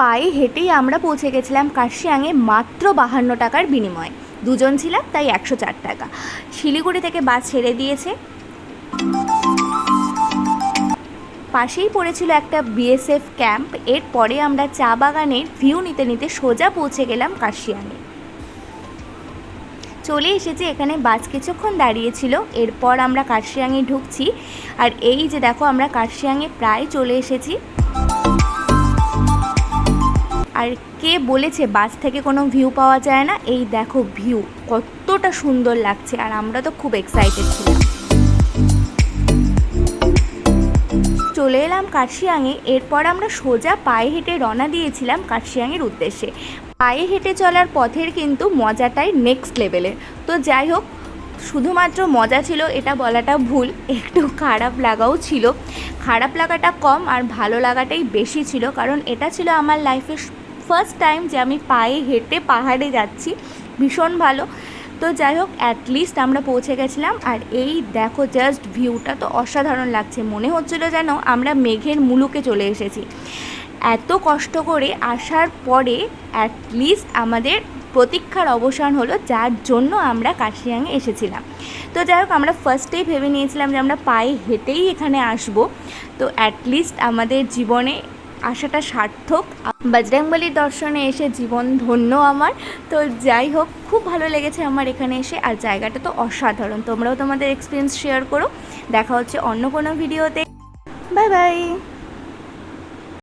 পায়ে হেঁটেই আমরা পৌঁছে গেছিলাম কার্শিয়াংয়ে মাত্র 52 টাকার বিনিময়ে। দুজন ছিলাম, তাই 104 টাকা। শিলিগুড়ি থেকে বাস ছেড়ে দিয়েছে, পাশেই পড়েছিল একটা বিএসএফ ক্যাম্প। এরপরে আমরা চা বাগানের ভিউ নিতে নিতে সোজা পৌঁছে গেলাম কার্শিয়াংয়ে। চলে এসেছি, এখানে বাস কিছুক্ষণ দাঁড়িয়েছিল। এরপর আমরা কার্শিয়াংয়ে ঢুকছি। আর এই যে দেখো, আমরা কার্শিয়াংয়ে প্রায় চলে এসেছি। আর কে বলেছে বাস থেকে কোনো ভিউ পাওয়া যায় না? এই দেখো ভিউ কতটা সুন্দর লাগছে, আর আমরা তো খুব এক্সাইটেড ছিলাম। চলে এলাম কার্শিয়াংয়ে। এরপর আমরা সোজা পায়ে হেঁটে রওনা দিয়েছিলাম কার্শিয়াংয়ের উদ্দেশ্যে। পায়ে হেঁটে চলার পথের কিন্তু মজাটাই নেক্সট লেভেলের। তো যাই হোক, শুধুমাত্র মজা ছিল এটা বলাটা ভুল, একটু খারাপ লাগাও ছিল। খারাপ লাগাটা কম আর ভালো লাগাটাই বেশি ছিল, কারণ এটা ছিল আমার লাইফের ফার্স্ট টাইম যে আমি পায়ে হেঁটে পাহাড়ে যাচ্ছি। ভীষণ ভালো। তো যাই হোক, অ্যাটলিস্ট আমরা পৌঁছে গেছিলাম। আর এই দেখো, জাস্ট ভিউটা তো অসাধারণ লাগছে। মনে হচ্ছিল যেন আমরা মেঘের মুলুকে চলে এসেছি। এত কষ্ট করে আসার পরে অ্যাটলিস্ট আমাদের প্রতীক্ষার অবসান হলো, যার জন্য আমরা কার্শিয়াংয়ে এসেছিলাম। তো যাই হোক, আমরা ফার্স্টেই ভেবে নিয়েছিলাম যে আমরা পায়ে হেঁটেই এখানে আসব। তো অ্যাটলিস্ট আমাদের জীবনে আসাটা সার্থক। বজরংবলীর দর্শনে এসে জীবন ধন্য আমার। তো যাই হোক, খুব ভালো লেগেছে আমার এখানে এসে। আর জায়গাটা তো অসাধারণ। তোমরাও তোমাদের এক্সপিরিয়েন্স শেয়ার করো। দেখা হচ্ছে অন্য কোনো ভিডিওতে। Bye bye.